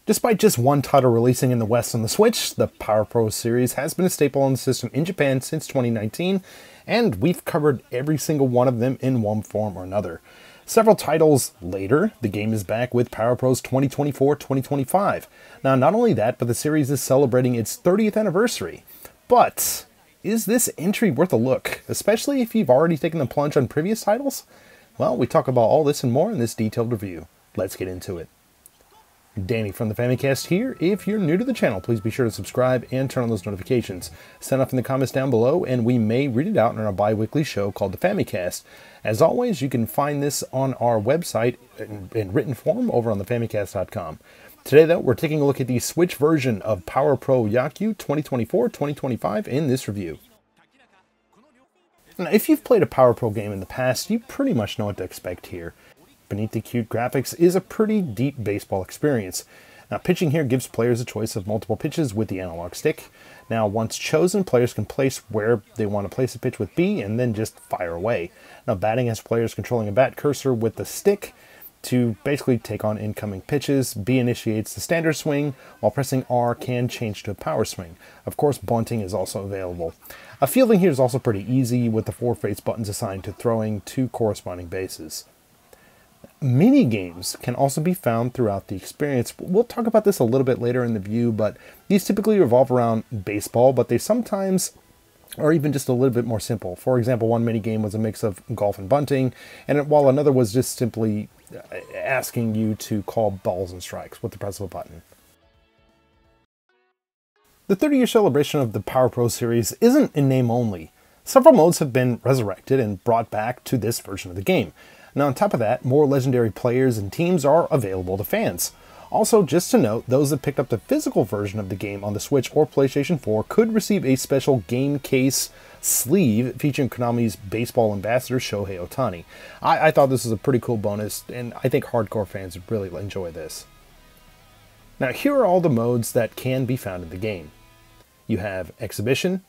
Despite just one title releasing in the West on the Switch, the Power Pro series has been a staple on the system in Japan since 2019, and we've covered every single one of them in one form or another. Several titles later, the game is back with Power Pros 2024-2025. Now, not only that, but the series is celebrating its 30th anniversary. But is this entry worth a look, especially if you've already taken the plunge on previous titles? Well, we talk about all this and more in this detailed review. Let's get into it. Danny from the Famicast here. If you're new to the channel, please be sure to subscribe and turn on those notifications. Send off in the comments down below, and we may read it out in our bi-weekly show called the Famicast. As always, you can find this on our website in written form over on thefamicast.com. Today, though, we're taking a look at the Switch version of Power Pro Yakyū 2024-2025 in this review. Now, if you've played a Power Pro game in the past, you pretty much know what to expect here. Beneath the cute graphics is a pretty deep baseball experience. Now, pitching here gives players a choice of multiple pitches with the analog stick. Now, once chosen, players can place where they want to place a pitch with B and then just fire away. Now, batting has players controlling a bat cursor with the stick to basically take on incoming pitches. B initiates the standard swing, while pressing R can change to a power swing. Of course, bunting is also available. Fielding here is also pretty easy with the 4 face buttons assigned to throwing 2 corresponding bases. Mini games can also be found throughout the experience. We'll talk about this a little bit later in the view, but these typically revolve around baseball, but they sometimes are even just a little bit more simple. For example, one mini game was a mix of golf and bunting, and while another was just simply asking you to call balls and strikes with the press of a button. The 30-year celebration of the Power Pro series isn't in name only. Several modes have been resurrected and brought back to this version of the game. Now, on top of that, more legendary players and teams are available to fans. Also, just to note, those that picked up the physical version of the game on the Switch or PlayStation 4 could receive a special game case sleeve featuring Konami's baseball ambassador Shohei Ohtani. I thought this was a pretty cool bonus, and I think hardcore fans would really enjoy this. Now, here are all the modes that can be found in the game. You have Exhibition,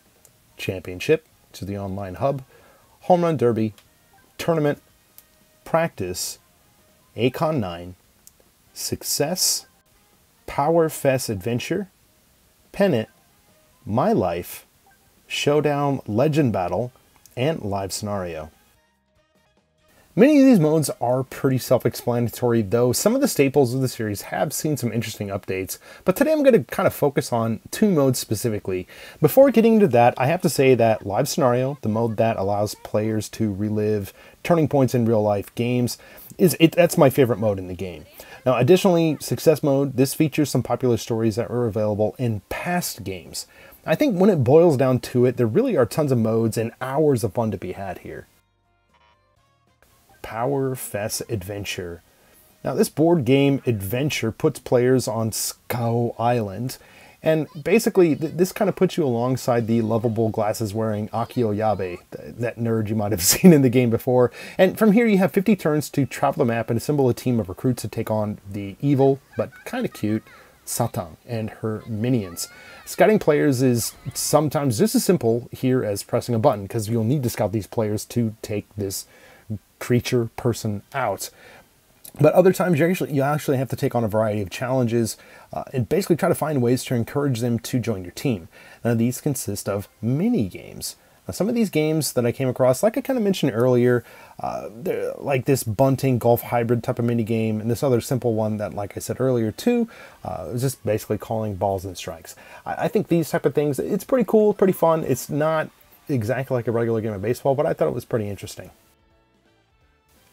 Championship, which is the online hub, Home Run Derby, Tournament, Practice, Acon 9, Success, Power Fes Adventure, Pennant, My Life, Showdown Legend Battle, and Live Scenario. Many of these modes are pretty self-explanatory, though some of the staples of the series have seen some interesting updates, but today I'm going to kind of focus on 2 modes specifically. Before getting into that, I have to say that Live Scenario, the mode that allows players to relive turning points in real-life games, that's my favorite mode in the game. Now, additionally, Success Mode, this features some popular stories that were available in past games. I think when it boils down to it, there really are tons of modes and hours of fun to be had here. Power Fes Adventure. Now, this board game adventure puts players on Skao Island, and basically this kind of puts you alongside the lovable glasses-wearing Akio Yabe, that nerd you might have seen in the game before. And from here you have 50 turns to travel the map and assemble a team of recruits to take on the evil, but kind of cute, Satang and her minions. Scouting players is sometimes just as simple here as pressing a button, because you'll need to scout these players to take this creature person out. But other times you actually have to take on a variety of challenges and basically try to find ways to encourage them to join your team. Now, these consist of mini games. Now, some of these games that I came across, like I kind of mentioned earlier, they're like this bunting golf hybrid type of mini game, and this other simple one that, like I said earlier too, is just basically calling balls and strikes. I think these type of things, it's pretty cool, pretty fun. It's not exactly like a regular game of baseball, but I thought it was pretty interesting.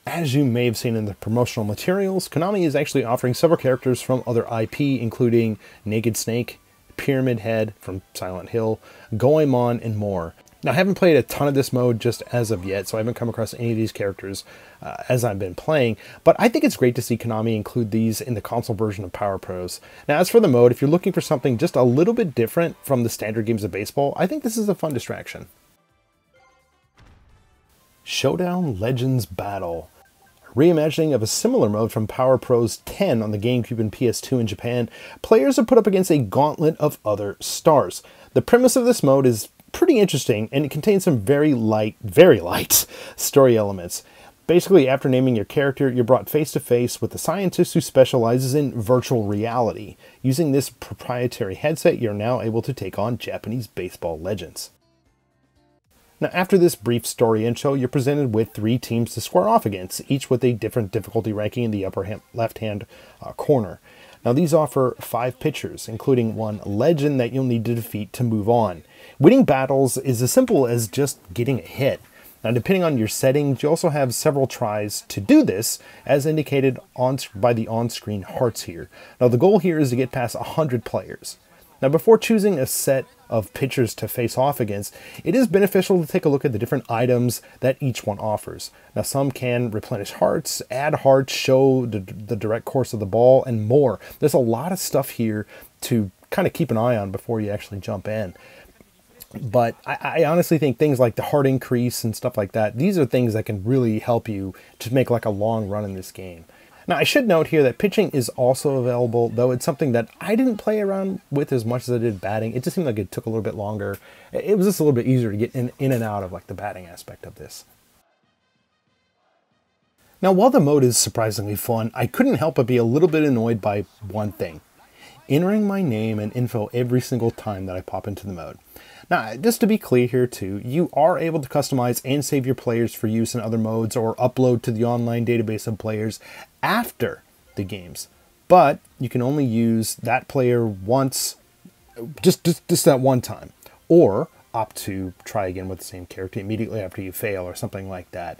As you may have seen in the promotional materials, Konami is actually offering several characters from other IP, including Naked Snake, Pyramid Head from Silent Hill, Goemon, and more. Now, I haven't played a ton of this mode just as of yet, so I haven't come across any of these characters as I've been playing, but I think it's great to see Konami include these in the console version of Power Pros. Now, as for the mode, if you're looking for something just a little bit different from the standard games of baseball, I think this is a fun distraction. Showdown Legends Battle. Reimagining of a similar mode from Power Pros 10 on the GameCube and PS2 in Japan, players are put up against a gauntlet of other stars. The premise of this mode is pretty interesting, and it contains some very light story elements. Basically, after naming your character, you're brought face to face with a scientist who specializes in virtual reality. Using this proprietary headset, you're now able to take on Japanese baseball legends. Now, after this brief story intro, you're presented with 3 teams to square off against, each with a different difficulty ranking in the upper left-hand corner. Now, these offer 5 pitchers, including 1 legend that you'll need to defeat to move on. Winning battles is as simple as just getting a hit. Now, depending on your settings, you also have several tries to do this, as indicated by the on-screen hearts here. Now, the goal here is to get past 100 players. Now, before choosing a set of pitchers to face off against, it is beneficial to take a look at the different items that each one offers. Now, some can replenish hearts, add hearts, show the direct course of the ball, and more. There's a lot of stuff here to kind of keep an eye on before you actually jump in. But I honestly think things like the heart increase and stuff like that, these are things that can really help you to make like a long run in this game. Now, I should note here that pitching is also available, though it's something that I didn't play around with as much as I did batting. It just seemed like it took a little bit longer. It was just a little bit easier to get in and out of like the batting aspect of this. Now, while the mode is surprisingly fun, I couldn't help but be a little bit annoyed by one thing: entering my name and info every single time that I pop into the mode. Now, just to be clear here too, you are able to customize and save your players for use in other modes or upload to the online database of players after the games. But you can only use that player once, just that one time, or opt to try again with the same character immediately after you fail or something like that.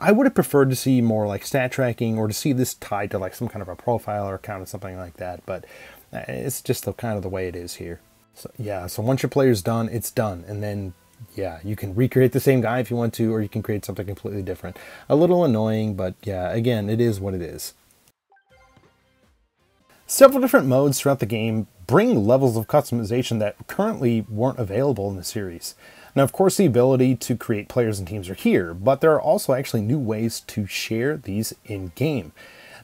I would have preferred to see more like stat tracking or to see this tied to like some kind of a profile or account or something like that, but it's just kind of the way it is here. So yeah, so once your player's done, it's done. And then, yeah, you can recreate the same guy if you want to, or you can create something completely different. A little annoying, but yeah, again, it is what it is. Several different modes throughout the game bring levels of customization that currently weren't available in the series. Now, of course, the ability to create players and teams are here, but there are also actually new ways to share these in-game.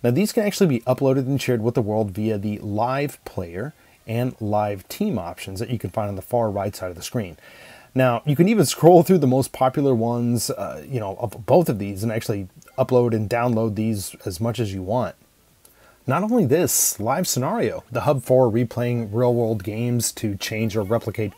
Now, these can actually be uploaded and shared with the world via the live player and live team options that you can find on the far right side of the screen. Now, you can even scroll through the most popular ones, of both of these and actually upload and download these as much as you want. Not only this, Live Scenario, the hub for replaying real-world games to change or replicate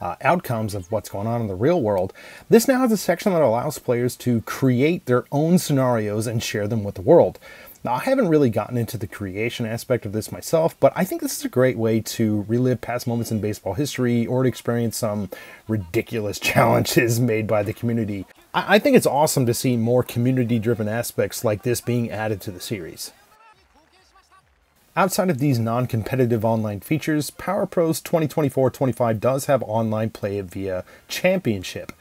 outcomes of what's going on in the real world. This now has a section that allows players to create their own scenarios and share them with the world. Now, I haven't really gotten into the creation aspect of this myself, but I think this is a great way to relive past moments in baseball history or to experience some ridiculous challenges made by the community. I think it's awesome to see more community-driven aspects like this being added to the series. Outside of these non-competitive online features, Power Pro's 2024-25 does have online play via Championship.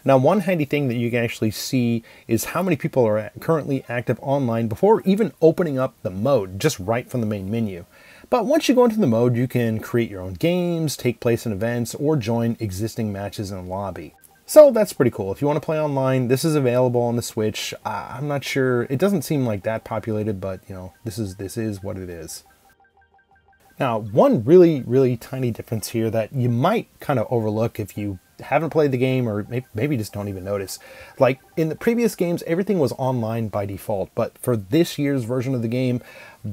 Now, one handy thing that you can actually see is how many people are currently active online before even opening up the mode, just right from the main menu. But once you go into the mode, you can create your own games, take place in events, or join existing matches in the lobby. So that's pretty cool. If you want to play online, this is available on the Switch. I'm not sure, it doesn't seem like that populated, but this is what it is. Now, one really tiny difference here that you might kind of overlook if you haven't played the game or maybe just don't even notice. Like in the previous games, everything was online by default, but for this year's version of the game,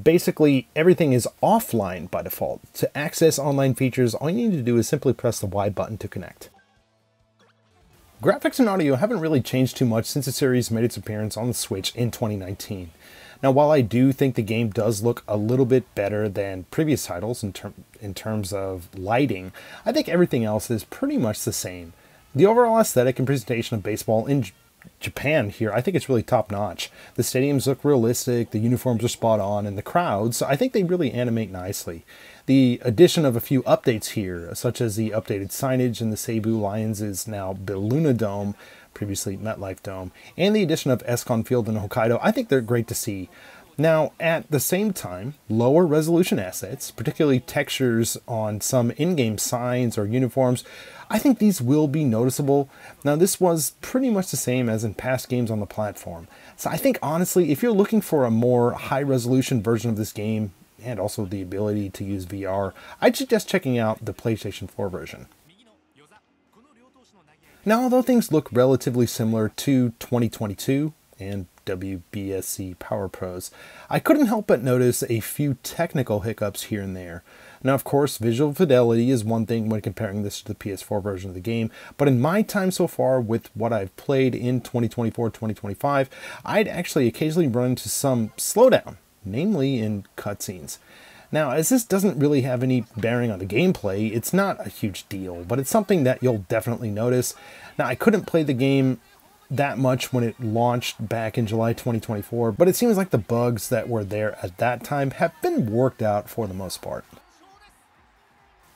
basically everything is offline by default. To access online features, all you need to do is simply press the Y button to connect. Graphics and audio haven't really changed too much since the series made its appearance on the Switch in 2019. Now, while I do think the game does look a little bit better than previous titles in terms of lighting, I think everything else is pretty much the same. The overall aesthetic and presentation of baseball in Japan here, I think it's really top-notch. The stadiums look realistic, the uniforms are spot on, and the crowds, I think they really animate nicely. The addition of a few updates here, such as the updated signage in the Seibu Lions is now Belluna Dome, previously MetLife Dome, and the addition of Escon Field in Hokkaido, I think they're great to see. Now, at the same time, lower resolution assets, particularly textures on some in-game signs or uniforms, I think these will be noticeable. Now, this was pretty much the same as in past games on the platform. So I think, honestly, if you're looking for a more high-resolution version of this game, and also the ability to use VR, I'd suggest checking out the PlayStation 4 version. Now, although things look relatively similar to 2022, and WBSC Power Pros, I couldn't help but notice a few technical hiccups here and there. Now, of course, visual fidelity is one thing when comparing this to the PS4 version of the game, but in my time so far with what I've played in 2024-2025, I'd actually occasionally run into some slowdown, namely in cutscenes. Now, as this doesn't really have any bearing on the gameplay, it's not a huge deal, but it's something that you'll definitely notice. Now, I couldn't play the game that much when it launched back in July 2024, but it seems like the bugs that were there at that time have been worked out for the most part.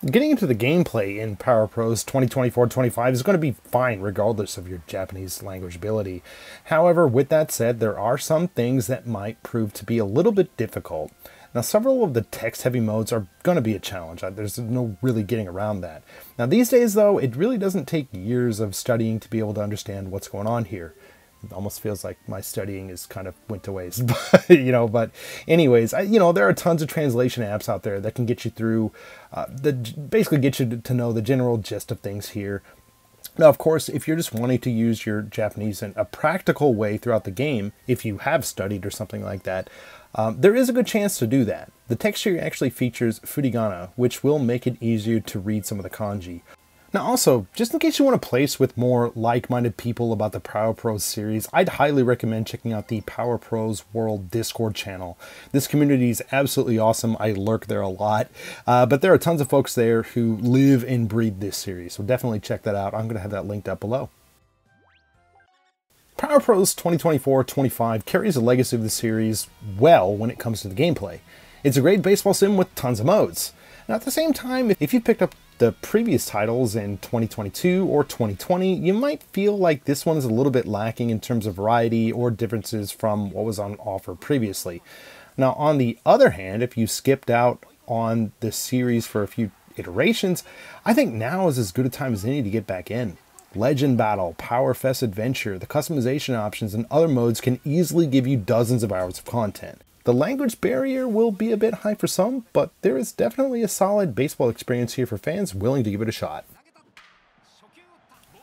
Getting into the gameplay in Power Pros 2024-25 is going to be fine regardless of your Japanese language ability. However, with that said, there are some things that might prove to be a little bit difficult. Now, several of the text-heavy modes are going to be a challenge. There's no really getting around that. Now, these days, though, it really doesn't take years of studying to be able to understand what's going on here. It almost feels like my studying is kind of went to waste, but anyways, there are tons of translation apps out there that can get you through, basically get you to know the general gist of things here. Now, of course, if you're just wanting to use your Japanese in a practical way throughout the game, if you have studied or something like that, there is a good chance to do that. The texture actually features furigana, which will make it easier to read some of the kanji. Now also, just in case you want to place with more like-minded people about the Power Pros series, I'd highly recommend checking out the Power Pros World Discord channel. This community is absolutely awesome. I lurk there a lot, but there are tons of folks there who live and breathe this series, so definitely check that out. I'm going to have that linked up below. Power Pros 2024-25 carries the legacy of the series well when it comes to the gameplay. It's a great baseball sim with tons of modes. Now at the same time, if you picked up the previous titles in 2022 or 2020, you might feel like this one is a little bit lacking in terms of variety or differences from what was on offer previously. Now, on the other hand, if you skipped out on this series for a few iterations, I think now is as good a time as any to get back in. Legend Battle, Power Fes Adventure, the customization options, and other modes can easily give you dozens of hours of content. The language barrier will be a bit high for some, but there is definitely a solid baseball experience here for fans willing to give it a shot.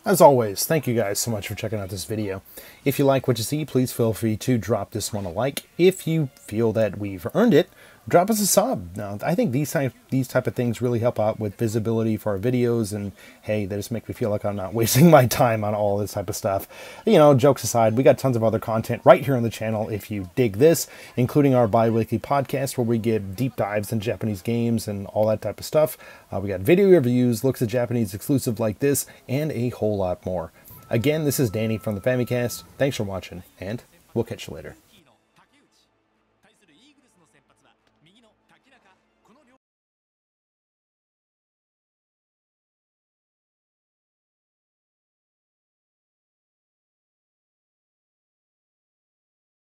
As always, thank you guys so much for checking out this video. If you like what you see, please feel free to drop this one a like. If you feel that we've earned it, drop us a sub. Now, I think these type of things really help out with visibility for our videos, and hey, they just make me feel like I'm not wasting my time on all this type of stuff. Jokes aside, we got tons of other content right here on the channel if you dig this, including our bi-weekly podcast where we give deep dives in Japanese games and all that type of stuff. We got video reviews, looks at Japanese exclusive like this, and a whole lot more. Again, this is Danny from the Famicast. Thanks for watching, and we'll catch you later.